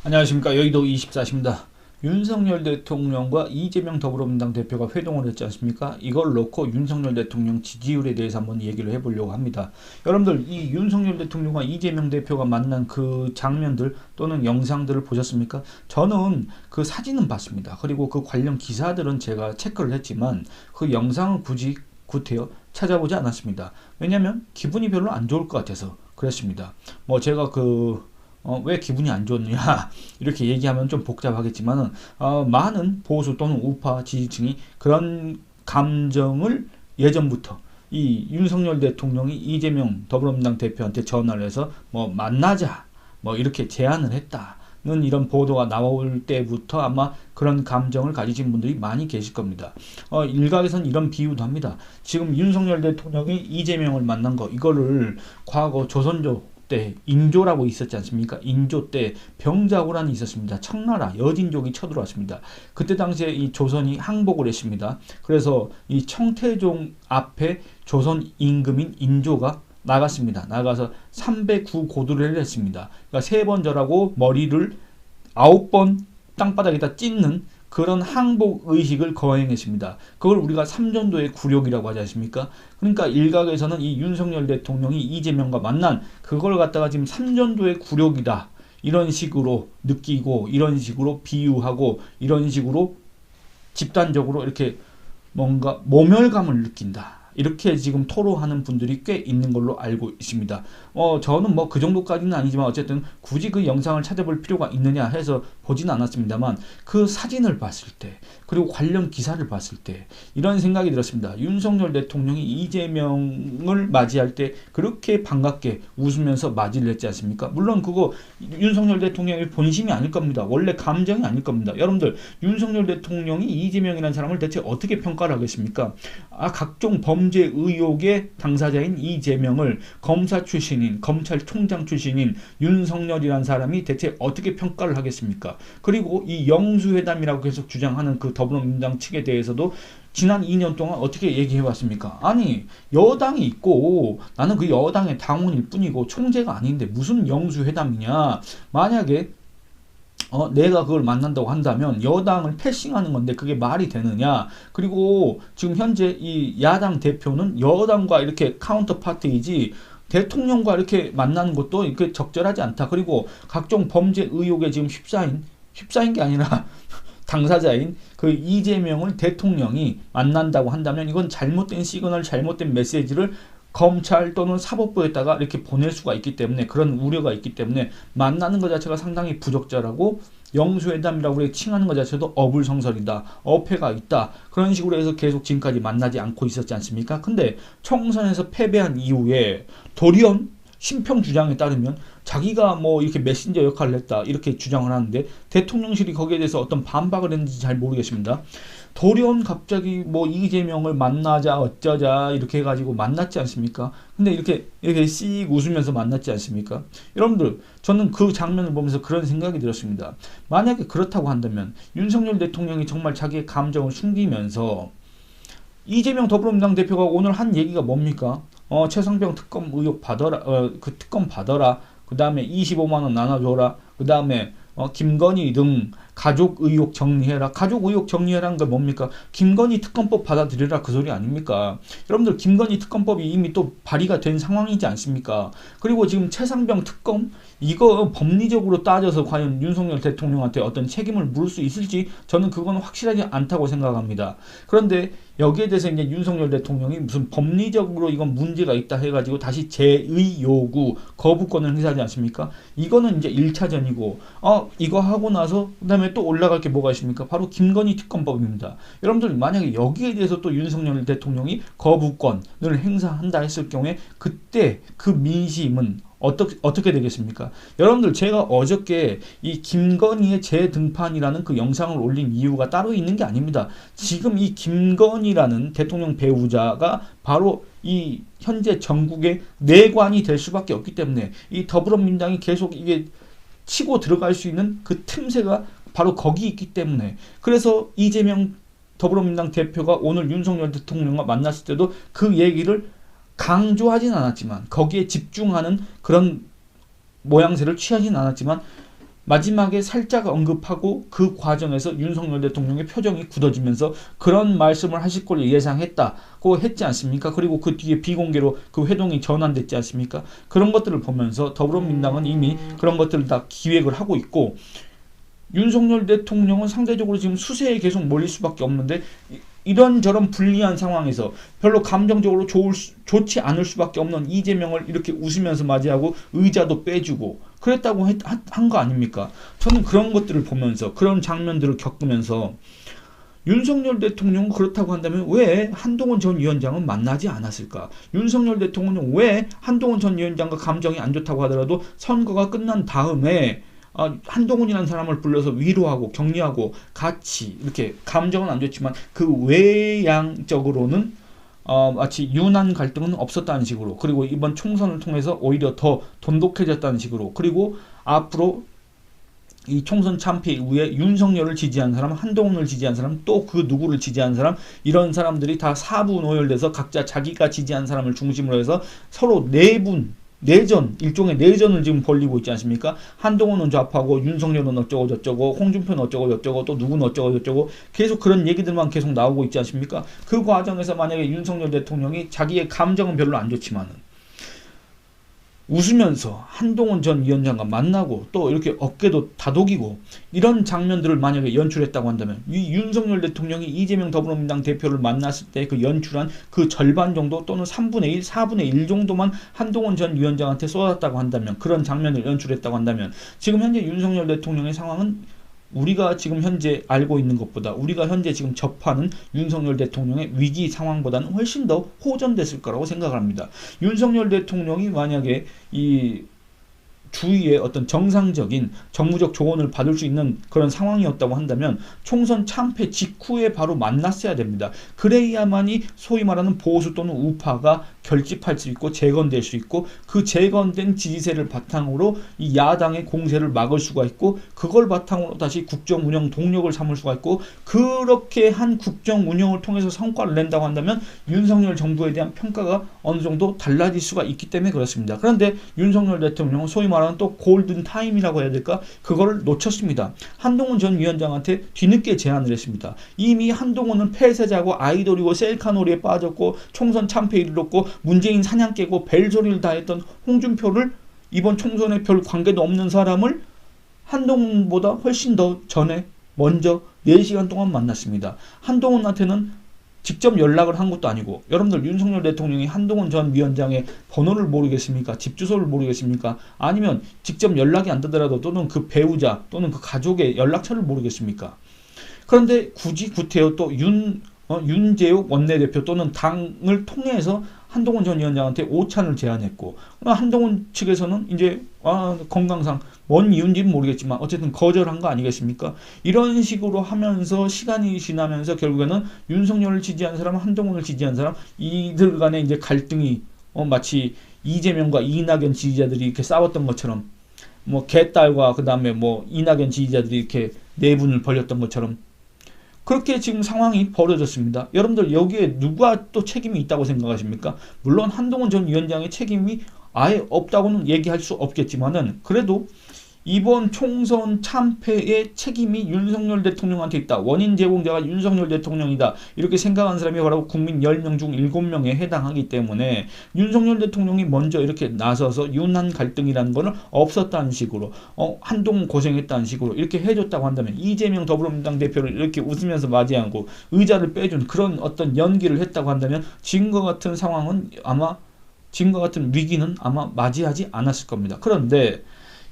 안녕하십니까. 여의도 24시입니다. 윤석열 대통령과 이재명 더불어민주당 대표가 회동을 했지 않습니까? 이걸 놓고 윤석열 대통령 지지율에 대해서 한번 얘기를 해보려고 합니다. 여러분들, 이 윤석열 대통령과 이재명 대표가 만난 그 장면들 또는 영상들을 보셨습니까? 저는 그 사진은 봤습니다. 그리고 그 관련 기사들은 제가 체크를 했지만 그 영상은 굳이 구태여 찾아보지 않았습니다. 왜냐면 기분이 별로 안 좋을 것 같아서 그랬습니다. 뭐 제가 왜 기분이 안 좋느냐 이렇게 얘기하면 좀 복잡하겠지만은 많은 보수 또는 우파 지지층이 그런 감정을 예전부터 이 윤석열 대통령이 이재명 더불어민주당 대표한테 전화를 해서 뭐 만나자 뭐 이렇게 제안을 했다는 이런 보도가 나올 때부터 아마 그런 감정을 가지신 분들이 많이 계실 겁니다. 일각에서는 이런 비유도 합니다. 지금 윤석열 대통령이 이재명을 만난 거 이거를 과거 조선조 때 인조라고 있었지 않습니까? 인조 때 병자호란이 있었습니다. 청나라 여진족이 쳐들어왔습니다. 그때 당시에 이 조선이 항복을 했습니다. 그래서 이 청태종 앞에 조선 임금인 인조가 나갔습니다. 나가서 309 고도를 했습니다. 그러니까 3번 절하고 머리를 9번 땅바닥에다 찢는 그런 항복 의식을 거행했습니다. 그걸 우리가 삼전도의 굴욕이라고 하지 않습니까? 그러니까 일각에서는 이 윤석열 대통령이 이재명과 만난 그걸 갖다가 지금 삼전도의 굴욕이다. 이런 식으로 느끼고 이런 식으로 비유하고 이런 식으로 집단적으로 이렇게 뭔가 모멸감을 느낀다. 이렇게 지금 토로하는 분들이 꽤 있는 걸로 알고 있습니다. 저는 뭐 그 정도까지는 아니지만 어쨌든 굳이 그 영상을 찾아볼 필요가 있느냐 해서 보지는 않았습니다만 그 사진을 봤을 때 그리고 관련 기사를 봤을 때 이런 생각이 들었습니다. 윤석열 대통령이 이재명을 맞이할 때 그렇게 반갑게 웃으면서 맞이를 했지 않습니까? 물론 그거 윤석열 대통령의 본심이 아닐 겁니다. 원래 감정이 아닐 겁니다. 여러분들 윤석열 대통령이 이재명이라는 사람을 대체 어떻게 평가를 하겠습니까? 각종 범죄 의혹의 당사자인 이재명을 검사 출신인 검찰총장 출신인 윤석열이라는 사람이 대체 어떻게 평가를 하겠습니까? 그리고 이 영수회담이라고 계속 주장하는 그 더불어민주당 측에 대해서도 지난 2년 동안 어떻게 얘기해왔습니까? 아니 여당이 있고 나는 그 여당의 당원일 뿐이고 총재가 아닌데 무슨 영수회담이냐. 만약에 내가 그걸 만난다고 한다면 여당을 패싱하는 건데 그게 말이 되느냐. 그리고 지금 현재 이 야당 대표는 여당과 이렇게 카운터 파트이지 대통령과 이렇게 만나는 것도 이렇게 적절하지 않다. 그리고 각종 범죄 의혹에 지금 휩싸인 게 아니라 당사자인 그 이재명을 대통령이 만난다고 한다면 이건 잘못된 시그널, 잘못된 메시지를 검찰 또는 사법부에다가 이렇게 보낼 수가 있기 때문에 그런 우려가 있기 때문에 만나는 것 자체가 상당히 부적절하고 영수회담이라고 칭하는 것 자체도 어불성설이다. 어폐가 있다. 그런 식으로 해서 계속 지금까지 만나지 않고 있었지 않습니까? 근데 총선에서 패배한 이후에 도리어 심평 주장에 따르면 자기가 뭐 이렇게 메신저 역할을 했다 이렇게 주장을 하는데 대통령실이 거기에 대해서 어떤 반박을 했는지 잘 모르겠습니다. 도리어 갑자기 뭐 이재명을 만나자 어쩌자 이렇게 해가지고 만났지 않습니까? 근데 이렇게 씩 웃으면서 만났지 않습니까? 여러분들 저는 그 장면을 보면서 그런 생각이 들었습니다. 만약에 그렇다고 한다면 윤석열 대통령이 정말 자기의 감정을 숨기면서 이재명 더불어민주당 대표가 오늘 한 얘기가 뭡니까? 최상병 특검 의혹 받아라. 그 특검 받아라. 그 다음에 25만 원 나눠줘라. 그 다음에 김건희 등 가족 의혹 정리해라. 가족 의혹 정리해라는 게 뭡니까? 김건희 특검법 받아들여라 그 소리 아닙니까? 여러분들 김건희 특검법이 이미 또 발의가 된 상황이지 않습니까? 그리고 지금 최상병 특검 이거 법리적으로 따져서 과연 윤석열 대통령한테 어떤 책임을 물을 수 있을지 저는 그건 확실하지 않다고 생각합니다. 그런데 여기에 대해서 이제 윤석열 대통령이 무슨 법리적으로 이건 문제가 있다 해가지고 다시 재의 요구 거부권을 행사하지 않습니까? 이거는 이제 1차전이고 이거 하고 나서 그다음에 또 올라갈 게 뭐가 있습니까? 바로 김건희 특검법입니다. 여러분들 만약에 여기에 대해서 또 윤석열 대통령이 거부권을 행사한다 했을 경우에 그때 그 민심은 어떻게 되겠습니까? 여러분들 제가 어저께 이 김건희의 재등판이라는 그 영상을 올린 이유가 따로 있는 게 아닙니다. 지금 이 김건희라는 대통령 배우자가 바로 이 현재 전국의 내관이 될 수밖에 없기 때문에 이 더불어민주당이 계속 이게 치고 들어갈 수 있는 그 틈새가 바로 거기 있기 때문에 그래서 이재명 더불어민주당 대표가 오늘 윤석열 대통령과 만났을 때도 그 얘기를 강조하진 않았지만 거기에 집중하는 그런 모양새를 취하진 않았지만 마지막에 살짝 언급하고 그 과정에서 윤석열 대통령의 표정이 굳어지면서 그런 말씀을 하실 걸 예상했다고 했지 않습니까? 그리고 그 뒤에 비공개로 그 회동이 전환됐지 않습니까? 그런 것들을 보면서 더불어민주당은 이미 그런 것들을 다 기획을 하고 있고, 윤석열 대통령은 상대적으로 지금 수세에 계속 몰릴 수밖에 없는데, 이런저런 불리한 상황에서 별로 감정적으로 좋지 않을 수밖에 없는 이재명을 이렇게 웃으면서 맞이하고 의자도 빼주고 그랬다고 한 거 아닙니까? 저는 그런 것들을 보면서, 그런 장면들을 겪으면서 윤석열 대통령은 그렇다고 한다면 왜 한동훈 전 위원장은 만나지 않았을까? 윤석열 대통령은 왜 한동훈 전 위원장과 감정이 안 좋다고 하더라도 선거가 끝난 다음에 한동훈이라는 사람을 불러서 위로하고 격려하고 같이 이렇게, 감정은 안 좋지만 그 외양적으로는 마치 유난 갈등은 없었다는 식으로, 그리고 이번 총선을 통해서 오히려 더 돈독해졌다는 식으로, 그리고 앞으로 이 총선 참패 이후에 윤석열을 지지한 사람, 한동훈을 지지한 사람, 또 그 누구를 지지한 사람, 이런 사람들이 다 사부 노열돼서 각자 자기가 지지한 사람을 중심으로 해서 서로 내전, 일종의 내전을 지금 벌리고 있지 않습니까? 한동훈은 좌파고 윤석열은 어쩌고 저쩌고, 홍준표는 어쩌고 저쩌고, 또 누구는 어쩌고 저쩌고, 계속 그런 얘기들만 계속 나오고 있지 않습니까? 그 과정에서 만약에 윤석열 대통령이 자기의 감정은 별로 안 좋지만은 웃으면서 한동훈 전 위원장과 만나고 또 이렇게 어깨도 다독이고 이런 장면들을 만약에 연출했다고 한다면, 이 윤석열 대통령이 이재명 더불어민주당 대표를 만났을 때 그 연출한 그 절반 정도 또는 3분의 1, 4분의 1 정도만 한동훈 전 위원장한테 쏟았다고 한다면, 그런 장면을 연출했다고 한다면, 지금 현재 윤석열 대통령의 상황은 우리가 지금 현재 알고 있는 것보다, 우리가 현재 지금 접하는 윤석열 대통령의 위기 상황보다는 훨씬 더 호전됐을 거라고 생각을 합니다. 윤석열 대통령이 만약에 이 주위의 어떤 정상적인 정무적 조언을 받을 수 있는 그런 상황이었다고 한다면 총선 참패 직후에 바로 만났어야 됩니다. 그래야만이 소위 말하는 보수 또는 우파가 결집할 수 있고 재건될 수 있고, 그 재건된 지지세를 바탕으로 이 야당의 공세를 막을 수가 있고, 그걸 바탕으로 다시 국정 운영 동력을 삼을 수가 있고, 그렇게 한 국정 운영을 통해서 성과를 낸다고 한다면 윤석열 정부에 대한 평가가 어느 정도 달라질 수가 있기 때문에 그렇습니다. 그런데 윤석열 대통령은 소위 말하는 또 골든 타임이라고 해야 될까? 그거를 놓쳤습니다. 한동훈 전 위원장한테 뒤늦게 제안을 했습니다. 이미 한동훈은 폐쇄자고 아이돌이고 셀카놀이에 빠졌고 총선 참패에 이르렀고 문재인 사냥 깨고 벨소리를 다 했던 홍준표를, 이번 총선에 별 관계도 없는 사람을 한동훈보다 훨씬 더 전에 먼저 4시간 동안 만났습니다. 한동훈한테는 직접 연락을 한 것도 아니고, 여러분들 윤석열 대통령이 한동훈 전 위원장의 번호를 모르겠습니까? 집 주소를 모르겠습니까? 아니면 직접 연락이 안 되더라도 또는 그 배우자 또는 그 가족의 연락처를 모르겠습니까? 그런데 굳이 구태여 또 윤재욱 원내대표 또는 당을 통해서 한동훈 전 위원장한테 오찬을 제안했고, 한동훈 측에서는 이제 건강상 뭔 이유인지는 모르겠지만 어쨌든 거절한 거 아니겠습니까? 이런 식으로 하면서 시간이 지나면서 결국에는 윤석열을 지지한 사람, 한동훈을 지지한 사람, 이들 간에 이제 갈등이 마치 이재명과 이낙연 지지자들이 이렇게 싸웠던 것처럼, 뭐 개딸과 그 다음에 뭐 이낙연 지지자들이 이렇게 내분을 벌였던 것처럼 그렇게 지금 상황이 벌어졌습니다. 여러분들 여기에 누가 또 책임이 있다고 생각하십니까? 물론 한동훈 전 위원장의 책임이 아예 없다고는 얘기할 수 없겠지만은, 그래도 이번 총선 참패의 책임이 윤석열 대통령한테 있다. 원인 제공자가 윤석열 대통령이다. 이렇게 생각하는 사람이 바로 국민 10명 중 7명에 해당하기 때문에 윤석열 대통령이 먼저 이렇게 나서서 윤한 갈등이라는 거는 없었다는 식으로, 한동훈 고생했다는 식으로 이렇게 해줬다고 한다면, 이재명 더불어민주당 대표를 이렇게 웃으면서 맞이하고 의자를 빼준 그런 어떤 연기를 했다고 한다면 지금과 같은 상황은 아마, 지금과 같은 위기는 아마 맞이하지 않았을 겁니다. 그런데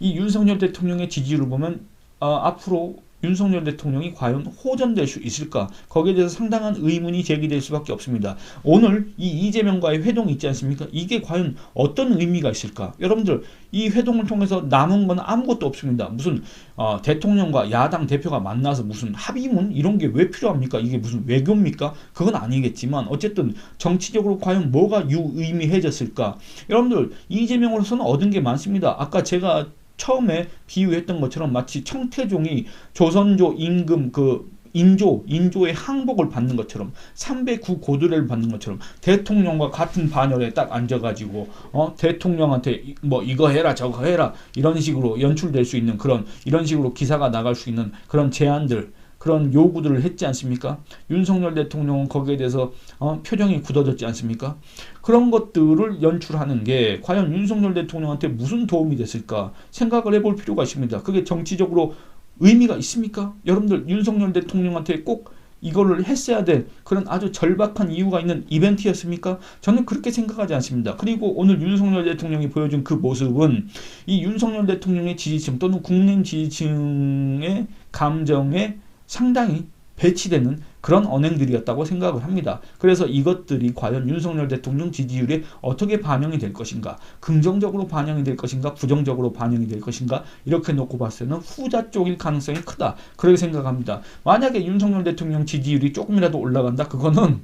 이 윤석열 대통령의 지지율을 보면 앞으로 윤석열 대통령이 과연 호전될 수 있을까? 거기에 대해서 상당한 의문이 제기될 수밖에 없습니다. 오늘 이 이재명과의 회동이 있지 않습니까? 이게 과연 어떤 의미가 있을까? 여러분들 이 회동을 통해서 남은 건 아무것도 없습니다. 무슨 대통령과 야당 대표가 만나서 무슨 합의문 이런 게 왜 필요합니까? 이게 무슨 외교입니까? 그건 아니겠지만 어쨌든 정치적으로 과연 뭐가 유의미해졌을까? 여러분들 이재명으로서는 얻은 게 많습니다. 아까 제가 처음에 비유했던 것처럼 마치 청태종이 조선조 임금 그 인조의 항복을 받는 것처럼 309 고도례를 받는 것처럼 대통령과 같은 반열에 딱 앉아가지고 대통령한테 뭐 이거 해라 저거 해라 이런 식으로 연출될 수 있는 그런 이런 식으로 기사가 나갈 수 있는 그런 제안들 그런 요구들을 했지 않습니까? 윤석열 대통령은 거기에 대해서 표정이 굳어졌지 않습니까? 그런 것들을 연출하는 게 과연 윤석열 대통령한테 무슨 도움이 됐을까 생각을 해볼 필요가 있습니다. 그게 정치적으로 의미가 있습니까? 여러분들 윤석열 대통령한테 꼭 이거를 했어야 될 그런 아주 절박한 이유가 있는 이벤트였습니까? 저는 그렇게 생각하지 않습니다. 그리고 오늘 윤석열 대통령이 보여준 그 모습은 이 윤석열 대통령의 지지층 또는 국민 지지층의 감정에 상당히 배치되는 그런 언행들이었다고 생각을 합니다. 그래서 이것들이 과연 윤석열 대통령 지지율에 어떻게 반영이 될 것인가, 긍정적으로 반영이 될 것인가, 부정적으로 반영이 될 것인가, 이렇게 놓고 봤을 때는 후자 쪽일 가능성이 크다. 그렇게 생각합니다. 만약에 윤석열 대통령 지지율이 조금이라도 올라간다? 그거는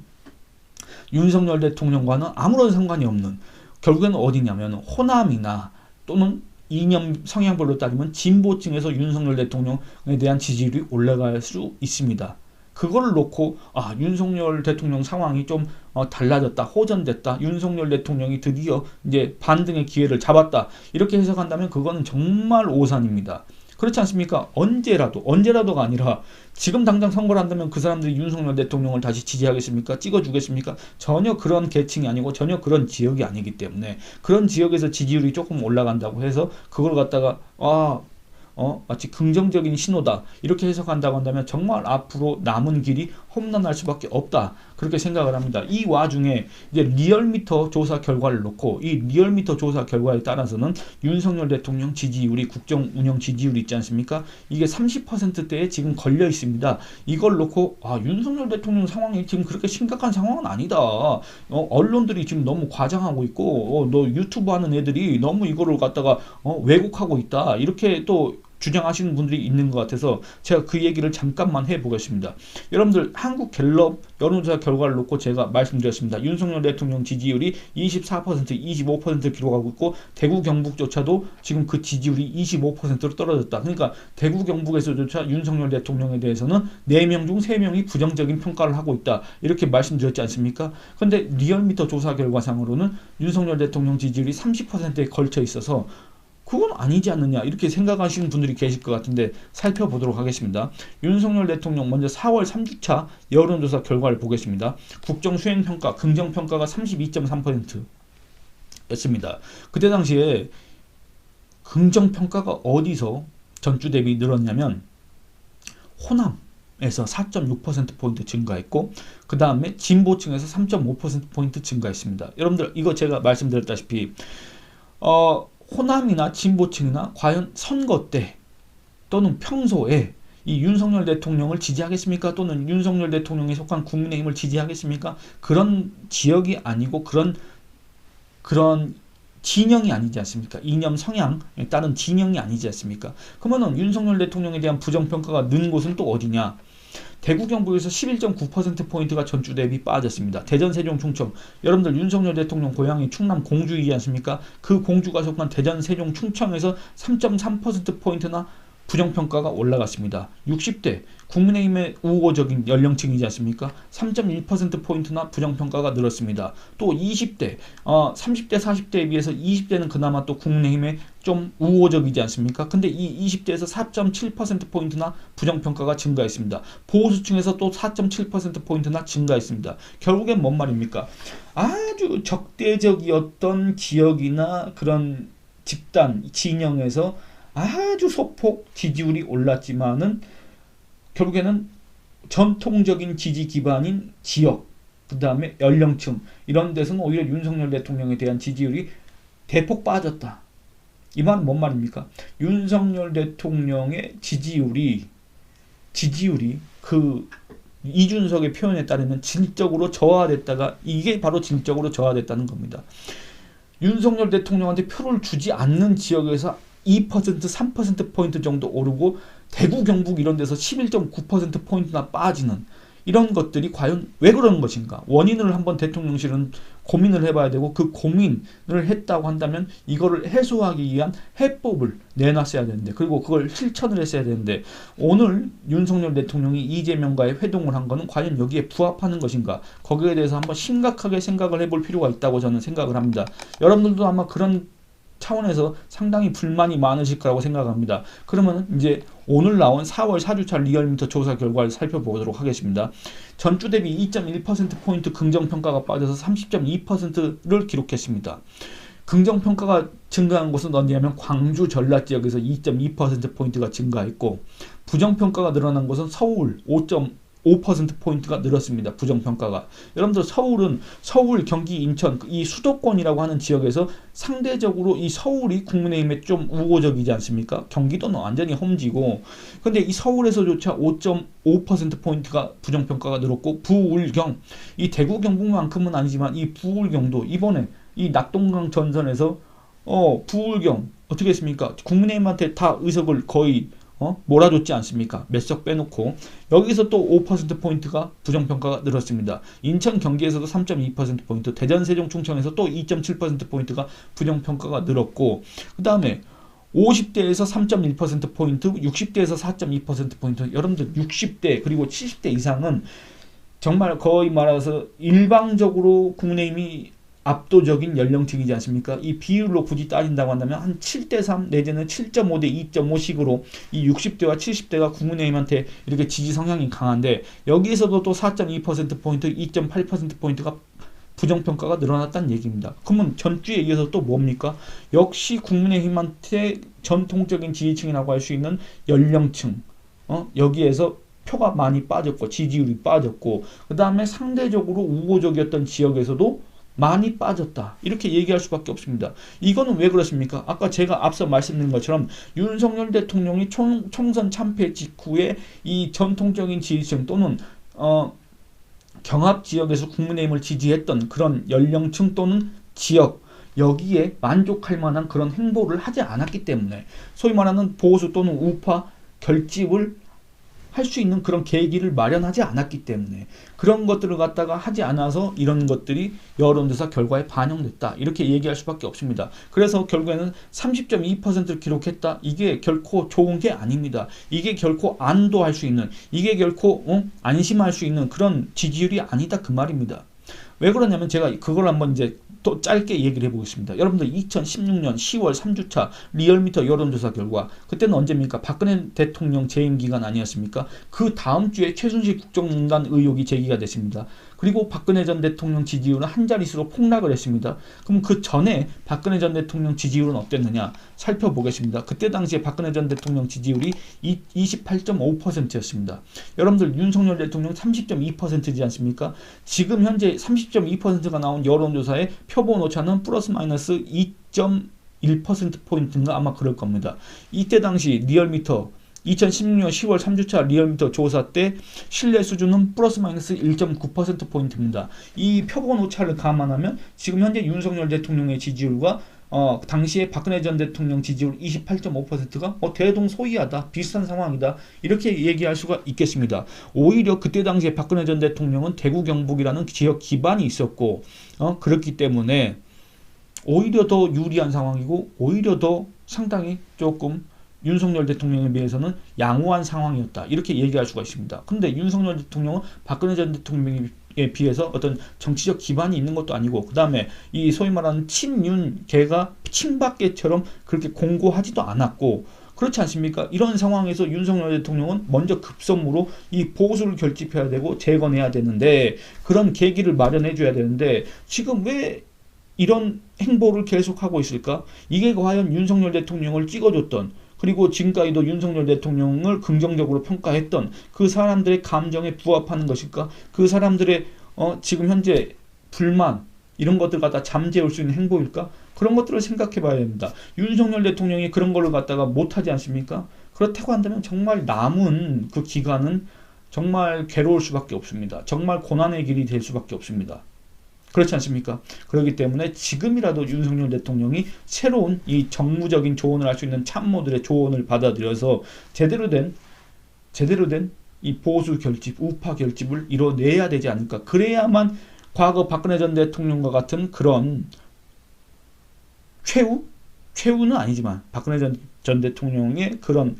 윤석열 대통령과는 아무런 상관이 없는, 결국에는 어디냐면 호남이나 또는 이념 성향별로 따지면 진보층에서 윤석열 대통령에 대한 지지율이 올라갈 수 있습니다. 그걸 놓고 윤석열 대통령 상황이 좀 달라졌다, 호전됐다, 윤석열 대통령이 드디어 이제 반등의 기회를 잡았다 이렇게 해석한다면 그거는 정말 오산입니다. 그렇지 않습니까? 언제라도가 아니라 지금 당장 선거를 한다면 그 사람들이 윤석열 대통령을 다시 지지하겠습니까? 찍어주겠습니까? 전혀 그런 계층이 아니고 전혀 그런 지역이 아니기 때문에 그런 지역에서 지지율이 조금 올라간다고 해서 그걸 갖다가 마치 긍정적인 신호다 이렇게 해석한다고 한다면 정말 앞으로 남은 길이 험난할 수밖에 없다 그렇게 생각을 합니다. 이 와중에 이제 리얼미터 조사 결과를 놓고 이 리얼미터 조사 결과에 따라서는 윤석열 대통령 지지율이 국정 운영 지지율이 있지 않습니까? 이게 30%대에 지금 걸려 있습니다. 이걸 놓고 윤석열 대통령 상황이 지금 그렇게 심각한 상황은 아니다. 언론들이 지금 너무 과장하고 있고 너 유튜브 하는 애들이 너무 이거를 갖다가 왜곡하고 있다 이렇게 또 주장하시는 분들이 있는 것 같아서 제가 그 얘기를 잠깐만 해보겠습니다. 여러분들 한국갤럽 여론조사 결과를 놓고 제가 말씀드렸습니다. 윤석열 대통령 지지율이 24%, 25% 기록하고 있고 대구 경북조차도 지금 그 지지율이 25%로 떨어졌다. 그러니까 대구 경북에서조차 윤석열 대통령에 대해서는 4명 중 3명이 부정적인 평가를 하고 있다. 이렇게 말씀드렸지 않습니까? 그런데 리얼미터 조사 결과상으로는 윤석열 대통령 지지율이 30%에 걸쳐 있어서 그건 아니지 않느냐 이렇게 생각하시는 분들이 계실 것 같은데 살펴보도록 하겠습니다. 윤석열 대통령 먼저 4월 3주차 여론조사 결과를 보겠습니다. 국정수행평가, 긍정평가가 32.3% 였습니다. 그때 당시에 긍정평가가 어디서 전주 대비 늘었냐면 호남에서 4.6%포인트 증가했고 그 다음에 진보층에서 3.5%포인트 증가했습니다. 여러분들 이거 제가 말씀드렸다시피 호남이나 진보층이나 과연 선거 때 또는 평소에 이 윤석열 대통령을 지지하겠습니까? 또는 윤석열 대통령에 속한 국민의힘을 지지하겠습니까? 그런 지역이 아니고 그런 진영이 아니지 않습니까? 이념 성향에 따른 진영이 아니지 않습니까? 그러면 윤석열 대통령에 대한 부정평가가 는 곳은 또 어디냐? 대구 경북에서 11.9%포인트가 전주 대비 빠졌습니다. 대전, 세종, 충청. 여러분들 윤석열 대통령 고향이 충남 공주이지 않습니까? 그 공주가 속한 대전, 세종, 충청에서 3.3%포인트나 부정평가가 올라갔습니다. 60대 국민의힘의 우호적인 연령층이지 않습니까? 3.1%포인트나 부정평가가 늘었습니다. 또 20대 30대 40대에 비해서 20대는 그나마 또 국민의힘에 좀 우호적이지 않습니까? 근데 이 20대에서 4.7%포인트나 부정평가가 증가했습니다. 보수층에서 또 4.7%포인트나 증가했습니다. 결국엔 뭔 말입니까? 아주 적대적이었던 지역이나 그런 집단, 진영에서 아주 소폭 지지율이 올랐지만은 결국에는 전통적인 지지 기반인 지역, 그 다음에 연령층 이런 데서는 오히려 윤석열 대통령에 대한 지지율이 대폭 빠졌다. 이 말은 뭔 말입니까? 윤석열 대통령의 지지율이 그 이준석의 표현에 따르면 질적으로 저하됐다가 이게 바로 질적으로 저하됐다는 겁니다. 윤석열 대통령한테 표를 주지 않는 지역에서 2%, 3%포인트 정도 오르고 대구, 경북 이런 데서 11.9%포인트나 빠지는 이런 것들이 과연 왜 그런 것인가? 원인을 한번 대통령실은 고민을 해봐야 되고, 그 고민을 했다고 한다면 이거를 해소하기 위한 해법을 내놨어야 되는데, 그리고 그걸 실천을 했어야 되는데, 오늘 윤석열 대통령이 이재명과의 회동을 한 거는 과연 여기에 부합하는 것인가? 거기에 대해서 한번 심각하게 생각을 해볼 필요가 있다고 저는 생각을 합니다. 여러분들도 아마 그런 차원에서 상당히 불만이 많으실 거라고 생각합니다. 그러면 이제 오늘 나온 4월 4주차 리얼미터 조사 결과를 살펴보도록 하겠습니다. 전주 대비 2.1%포인트 긍정평가가 빠져서 30.2%를 기록했습니다. 긍정평가가 증가한 곳은 어디냐면 광주 전라 지역에서 2.2%포인트가 증가했고, 부정평가가 늘어난 곳은 서울 5.5%포인트가 늘었습니다. 부정평가가. 여러분들 서울, 경기, 인천 이 수도권이라고 하는 지역에서 상대적으로 이 서울이 국민의힘에 좀 우호적이지 않습니까? 경기도는 완전히 험지고, 근데 이 서울에서조차 5.5%포인트가 부정평가가 늘었고, 부울경, 이 대구 경북만큼은 아니지만 이 부울경도 이번에 이 낙동강 전선에서 부울경 어떻게 했습니까? 국민의힘한테 다 의석을 거의 몰아줬지 않습니까? 몇 석 빼놓고. 여기서 또 5%포인트가 부정평가가 늘었습니다. 인천 경기에서도 3.2%포인트, 대전 세종 충청에서 또 2.7%포인트가 부정평가가 늘었고, 그 다음에 50대에서 3.1%포인트, 60대에서 4.2%포인트. 여러분들 60대 그리고 70대 이상은 정말 거의 말해서 일방적으로 국민의힘이 압도적인 연령층이지 않습니까? 이 비율로 굳이 따진다고 한다면 한 7대3 내지는 7.5대 2.5식으로 이 60대와 70대가 국민의힘한테 이렇게 지지 성향이 강한데, 여기에서도 또 4.2%포인트, 2.8%포인트가 부정평가가 늘어났다는 얘기입니다. 그러면 전주에 이어서 또 뭡니까? 역시 국민의힘한테 전통적인 지지층이라고 할 수 있는 연령층, 여기에서 표가 많이 빠졌고 지지율이 빠졌고, 그 다음에 상대적으로 우호적이었던 지역에서도 많이 빠졌다. 이렇게 얘기할 수밖에 없습니다. 이거는 왜 그렇습니까? 아까 제가 앞서 말씀드린 것처럼 윤석열 대통령이 총선 참패 직후에 이 전통적인 지지층 또는 경합 지역에서 국민의힘을 지지했던 그런 연령층 또는 지역, 여기에 만족할 만한 그런 행보를 하지 않았기 때문에, 소위 말하는 보수 또는 우파 결집을 할 수 있는 그런 계기를 마련하지 않았기 때문에, 그런 것들을 갖다가 하지 않아서 이런 것들이 여론조사 결과에 반영됐다. 이렇게 얘기할 수밖에 없습니다. 그래서 결국에는 30.2%를 기록했다. 이게 결코 좋은 게 아닙니다. 이게 결코 안도할 수 있는, 이게 결코 안심할 수 있는 그런 지지율이 아니다. 그 말입니다. 왜 그러냐면 제가 그걸 한번 이제 또 짧게 얘기를 해보겠습니다. 여러분들 2016년 10월 3주차 리얼미터 여론조사 결과, 그때는 언제입니까? 박근혜 대통령 재임 기간 아니었습니까? 그 다음 주에 최순실 국정농단 의혹이 제기가 됐습니다. 그리고 박근혜 전 대통령 지지율은 한 자릿수로 폭락을 했습니다. 그럼 그 전에 박근혜 전 대통령 지지율은 어땠느냐 살펴보겠습니다. 그때 당시에 박근혜 전 대통령 지지율이 28.5%였습니다. 여러분들 윤석열 대통령 30.2%지 않습니까? 지금 현재 30.2%가 나온 여론조사의 표본 오차는 플러스 마이너스 2.1%포인트인가 아마 그럴 겁니다. 이때 당시 리얼미터 2016년 10월 3주차 리얼미터 조사 때 신뢰 수준은 플러스 마이너스 1.9%포인트입니다. 이 표본 오차를 감안하면 지금 현재 윤석열 대통령의 지지율과 당시에 박근혜 전 대통령 지지율 28.5%가 대동소이하다, 비슷한 상황이다, 이렇게 얘기할 수가 있겠습니다. 오히려 그때 당시에 박근혜 전 대통령은 대구 경북이라는 지역 기반이 있었고 그렇기 때문에 오히려 더 유리한 상황이고, 오히려 더 상당히 조금 윤석열 대통령에 비해서는 양호한 상황이었다. 이렇게 얘기할 수가 있습니다. 그런데 윤석열 대통령은 박근혜 전 대통령에 비해서 어떤 정치적 기반이 있는 것도 아니고, 그 다음에 이 소위 말하는 친윤계가 친박계처럼 그렇게 공고하지도 않았고, 그렇지 않습니까? 이런 상황에서 윤석열 대통령은 먼저 급선무로 이 보수를 결집해야 되고 재건해야 되는데, 그런 계기를 마련해 줘야 되는데 지금 왜 이런 행보를 계속하고 있을까? 이게 과연 윤석열 대통령을 찍어줬던, 그리고 지금까지도 윤석열 대통령을 긍정적으로 평가했던 그 사람들의 감정에 부합하는 것일까? 그 사람들의 지금 현재 불만 이런 것들 갖다 잠재울 수 있는 행보일까? 그런 것들을 생각해 봐야 됩니다. 윤석열 대통령이 그런 걸로 갖다가 못하지 않습니까? 그렇다고 한다면 정말 남은 그 기간은 정말 괴로울 수밖에 없습니다. 정말 고난의 길이 될 수밖에 없습니다. 그렇지 않습니까? 그렇기 때문에 지금이라도 윤석열 대통령이 새로운 이 정무적인 조언을 할 수 있는 참모들의 조언을 받아들여서 제대로 된 이 보수 결집, 우파 결집을 이뤄내야 되지 않을까. 그래야만 과거 박근혜 전 대통령과 같은 그런 최후는 아니지만 박근혜 전 대통령의 그런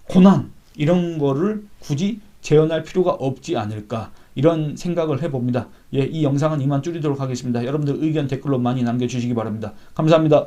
고난 이런 거를 굳이 재현할 필요가 없지 않을까 이런 생각을 해봅니다. 예, 이 영상은 이만 줄이도록 하겠습니다. 여러분들 의견 댓글로 많이 남겨주시기 바랍니다. 감사합니다.